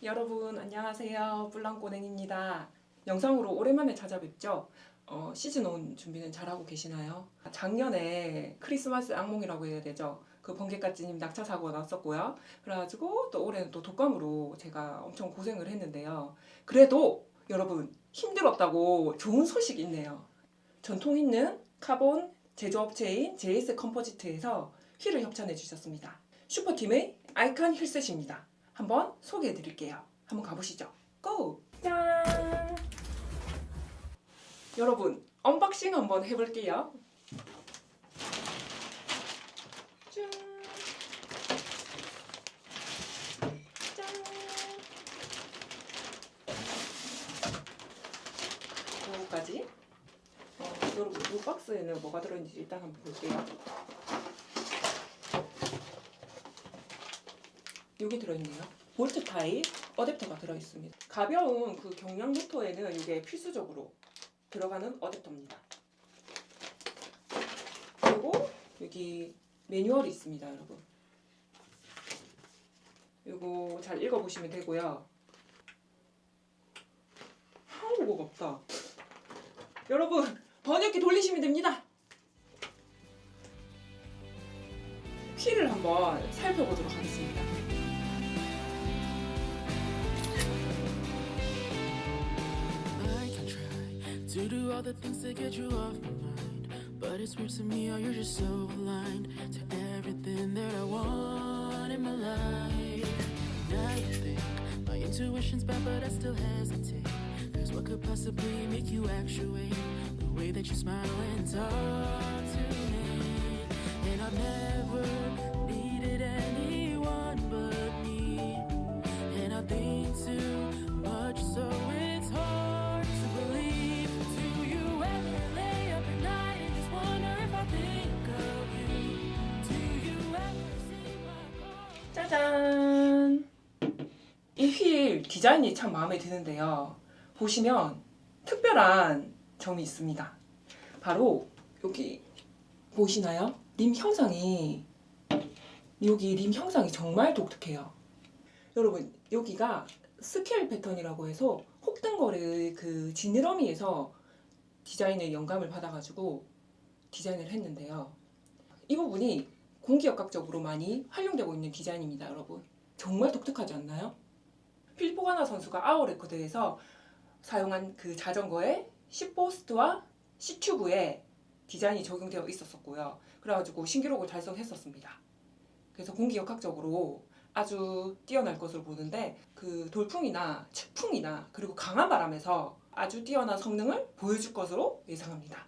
여러분 안녕하세요. 뿔랑꼬냉입니다. 영상으로 오랜만에 찾아뵙죠. 시즌1 준비는 잘하고 계시나요? 작년에 크리스마스 악몽이라고 해야 되죠. 그 번개까지님 낙차 사고가 났었고요. 그래가지고 또 올해는 또 독감으로 제가 엄청 고생을 했는데요. 그래도 여러분 힘들었다고 좋은 소식이 있네요. 전통 있는 카본 제조업체인 JS 컴포지트에서 휠을 협찬해 주셨습니다. 슈퍼팀의 아이칸 휠셋입니다. 한번 소개해 드릴게요. 한번 가보시죠. 고! 짠! 여러분 언박싱 한번 해볼게요. 짠! 짠! 요거까지. 여러분 이 박스에는 뭐가 들어있는지 일단 한번 볼게요. 여기 들어있네요. 볼트 타입 어댑터가 들어있습니다. 가벼운 그 경량 모터에는 이게 필수적으로 들어가는 어댑터입니다. 그리고 여기 매뉴얼이 있습니다, 여러분. 이거 잘 읽어보시면 되고요. 한국어가 없다. 여러분 번역기 돌리시면 됩니다. 휠을 한번 살펴보도록 하겠습니다. To do all the things to get you off my mind, but it's weird to me how you're just so blind to everything that I want in my life. Now you think my intuition's bad, but I still hesitate, cause what could possibly make you actuate the way that you smile and talk to me? And I've never needed anyone but me, and I think too much, so it's hard to believe. 짜잔! 이 휠 디자인이 참 마음에 드는데요. 보시면 특별한 점이 있습니다. 바로 여기 보시나요? 림 형상이 정말 독특해요. 여러분 여기가 스케일 패턴이라고 해서 혹등거리 그 지느러미에서 디자인의 영감을 받아가지고 디자인을 했는데요. 이 부분이 공기역학적으로 많이 활용되고 있는 디자인입니다, 여러분. 정말 독특하지 않나요? 필 포가나 선수가 아워 레코드에서 사용한 그 자전거의 C포스트와 C튜브에 디자인이 적용되어 있었고요. 그래가지고 신기록을 달성했었습니다. 그래서 공기역학적으로 아주 뛰어날 것으로 보는데 그 돌풍이나 측풍이나 그리고 강한 바람에서 아주 뛰어난 성능을 보여줄 것으로 예상합니다.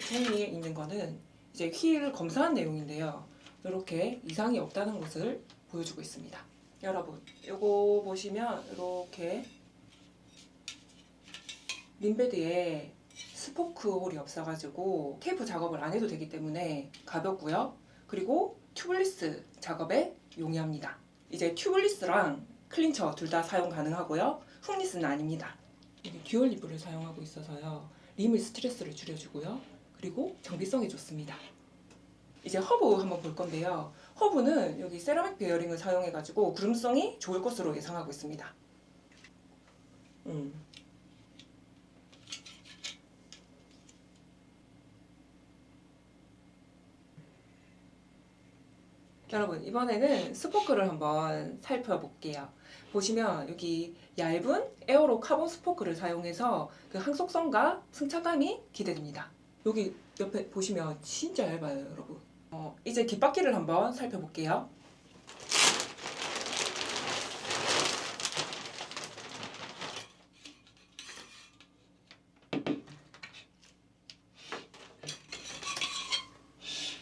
종이에 있는 거는 이제 휠을 검사한 내용인데요. 이렇게 이상이 없다는 것을 보여주고 있습니다. 여러분, 이거 보시면 이렇게 림베드에 스포크 홀이 없어가지고 테이프 작업을 안 해도 되기 때문에 가볍고요. 그리고 튜블리스 작업에 용이합니다. 이제 튜블리스랑 클린처 둘 다 사용 가능하고요. 훅리스는 아닙니다. 여기 듀얼 리브를 사용하고 있어서요. 림의 스트레스를 줄여주고요. 그리고 정비성이 좋습니다. 이제 허브 한번 볼 건데요. 허브는 여기 세라믹 베어링을 사용해가지고 구름성이 좋을 것으로 예상하고 있습니다. 여러분 이번에는 스포크를 한번 살펴볼게요. 보시면 여기 얇은 에어로 카본 스포크를 사용해서 그 항속성과 승차감이 기대됩니다. 여기 옆에 보시면 진짜 얇아요, 여러분. 이제 뒷바퀴를 한번 살펴볼게요.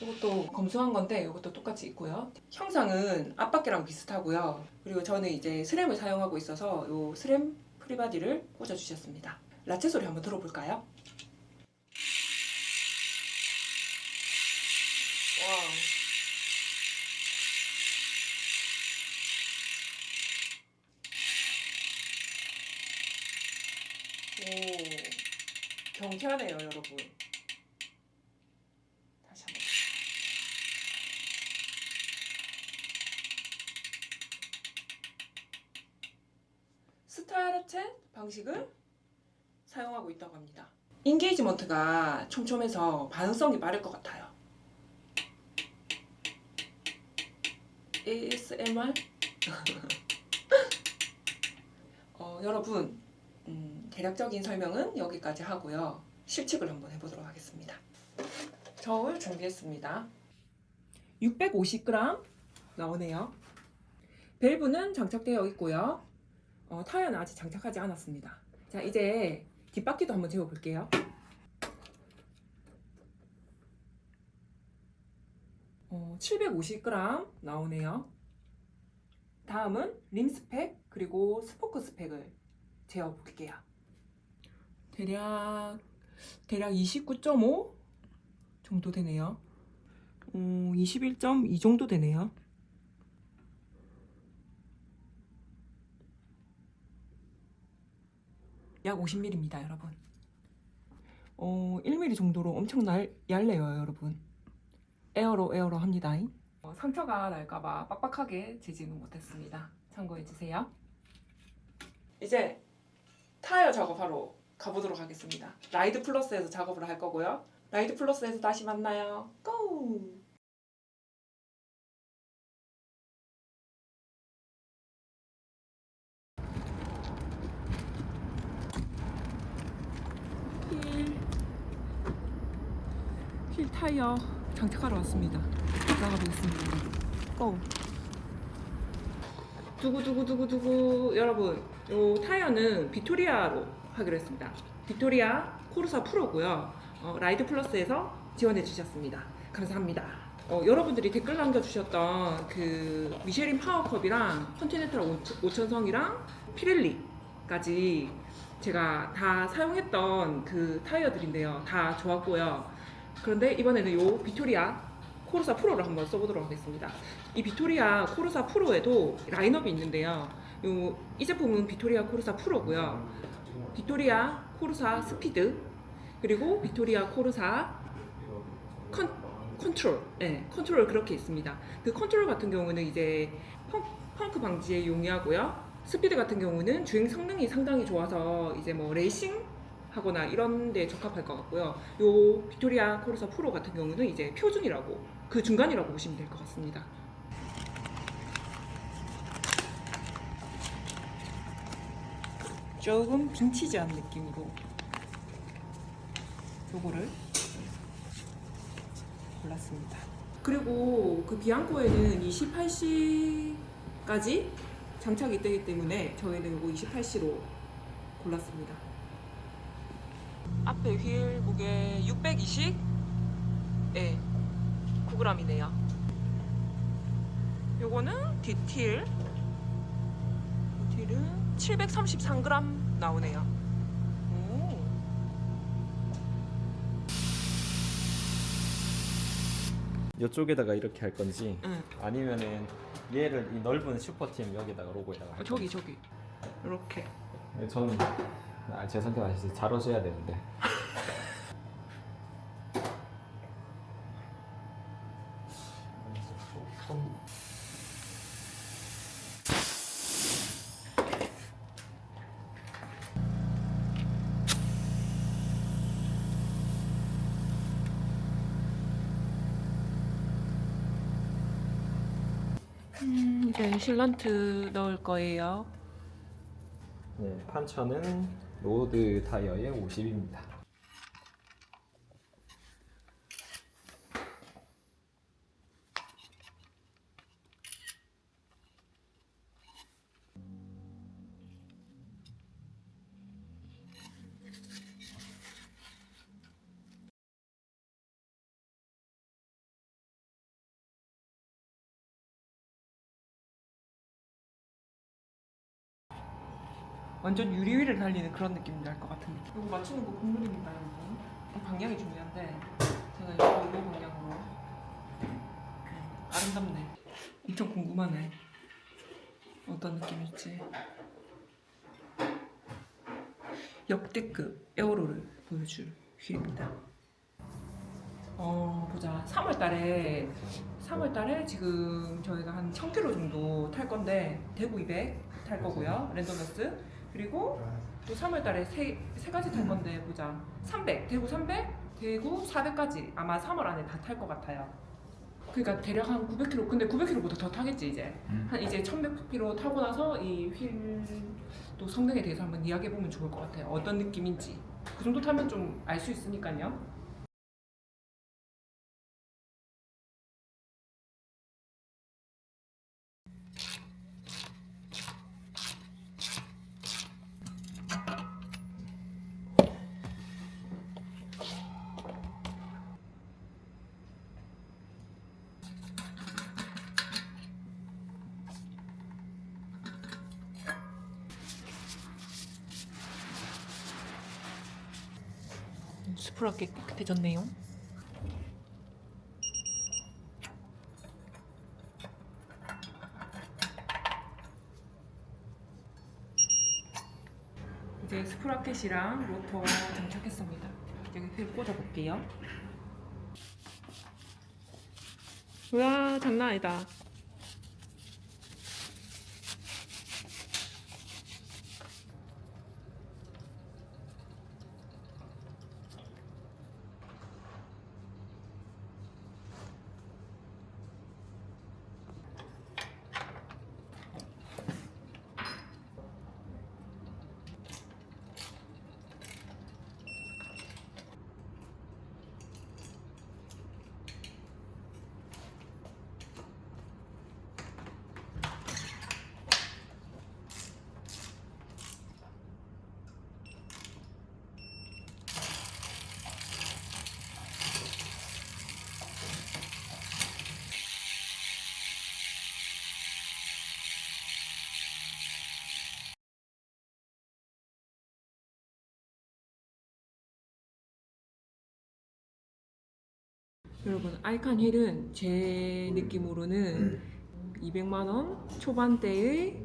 이것도 검수한 건데 이것도 똑같이 있고요. 형상은 앞바퀴랑 비슷하고요. 그리고 저는 이제 스램을 사용하고 있어서 이 스램 프리바디를 꽂아 주셨습니다. 라체 소리 한번 들어볼까요? 오, 경쾌하네요, 여러분. 다시 한번. 방식을 사용하고 있다고 합니다. 인게이지먼트가 촘촘해서 반응성이 빠를 것 같아요. ASMR? 여러분, 대략적인 설명은 여기까지 하고요. 실측을 한번 해보도록 하겠습니다. 저울 준비했습니다. 650g 나오네요. 밸브는 장착되어 있고요. 타이어는 아직 장착하지 않았습니다. 자, 이제 뒷바퀴도 한번 재워볼게요. 어, 750g 나오네요. 다음은 림 스펙 그리고 스포크 스펙을 재어볼게요. 대략 29.5 정도 되네요. 21.2 정도 되네요. 약 50mm입니다, 여러분. 1mm 정도로 엄청 얇네요, 여러분. 에어로 합니다. 상처가 날까봐 빡빡하게 재지는 못했습니다. 참고해주세요. 이제 타이어 작업하러 가보도록 하겠습니다. 라이드 플러스에서 작업을 할 거고요. 라이드 플러스에서 다시 만나요. 고! 휠 타이어 장착하러 왔습니다. 나가보겠습니다. 고! 두구두구두구두구. 여러분, 이 타이어는 비토리아로 하기로 했습니다. 비토리아 코르사 프로고요. 라이드 플러스에서 지원해 주셨습니다. 감사합니다. 여러분들이 댓글 남겨주셨던 그 미쉐린 파워컵이랑 컨티넨탈 5000성이랑 피렐리까지 제가 다 사용했던 그 타이어들인데요. 다 좋았고요. 그런데 이번에는 요 비토리아 코르사 프로를 한번 써보도록 하겠습니다. 이 비토리아 코르사 프로에도 라인업이 있는데요. 이 제품은 비토리아 코르사 프로고요. 비토리아 코르사 스피드 그리고 비토리아 코르사 컨트롤, 네, 컨트롤 그렇게 있습니다. 그 컨트롤 같은 경우는 이제 펑크 방지에 용이하고요. 스피드 같은 경우는 주행 성능이 상당히 좋아서 이제 뭐 레이싱 하거나 이런 데 적합할 것 같고요. 요 비토리아 코르사 프로 같은 경우는 이제 표준이라고, 그 중간이라고 보시면 될 것 같습니다. 조금 빈티지한 느낌으로 요거를 골랐습니다. 그리고 그 비앙코에는 28C까지 장착이 되기 때문에 저희는 요거 28C로 골랐습니다. 앞에 휠 무게 620? 네, 9g이네요. 요거는 뒷휠은 733g 나오네요. 오. 이쪽에다가 이렇게 할 건지 응. 아니면은 얘를 이 넓은 슈퍼팀 여기다가 로고에다가 할 저기 건지. 이렇게. 저는 제 선택 아시죠? 잘 오셔야 되는데. 이제 실런트 넣을 거예요. 네, 판처는 로드 타이어의 50입니다. 완전 유리 위를 달리는 그런 느낌이 날 것 같은 느낌. 이거 맞추는 거 국물입니다, 여러분. 방향이 중요한데 저는 이거 방향으로. 아름답네. 엄청 궁금하네. 어떤 느낌일지. 역대급 에어로를 보여줄 휠입니다. 보자. 3월달에 지금 저희가 한 1000km 정도 탈 건데 대구 200 탈 거고요. 랜덤너스. 그리고 또 3월달에 세 가지 탈 건데 보자. 300, 대구 300, 대구 400까지 아마 3월 안에 다 탈 것 같아요. 그러니까 대략 한 900km. 근데 900km보다 더 타겠지 이제. 한 이제 1100km 타고 나서 이 휠 또 성능에 대해서 한번 이야기해 보면 좋을 것 같아요. 어떤 느낌인지. 그 정도 타면 좀 알 수 있으니까요. 스프라게 깨끗해졌네요. 이제 스프라켓이랑 로터 장착했습니다. 여기 휠 꽂아볼게요. 우와, 장난 아니다. 여러분, 아이칸 휠은 제 느낌으로는 200만 원 초반대의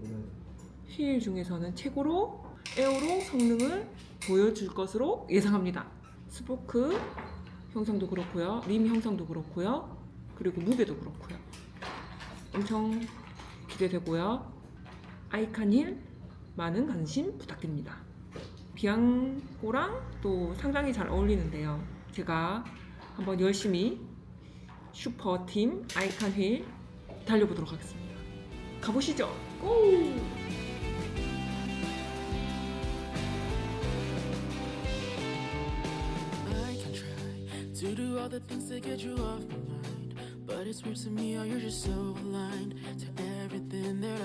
휠 중에서는 최고로 에어로 성능을 보여줄 것으로 예상합니다. 스포크 형상도 그렇고요, 림 형상도 그렇고요, 그리고 무게도 그렇고요. 엄청 기대되고요. 아이칸 힐 많은 관심 부탁드립니다. 비앙코랑 또 상당히 잘 어울리는데요. 제가 한번 열심히 슈퍼팀 아이칸 휠 달려보도록 하겠습니다. 가보시죠. 고! I can try to do all the things to get you off my mind, but it's weird to me how you're just so aligned to everything that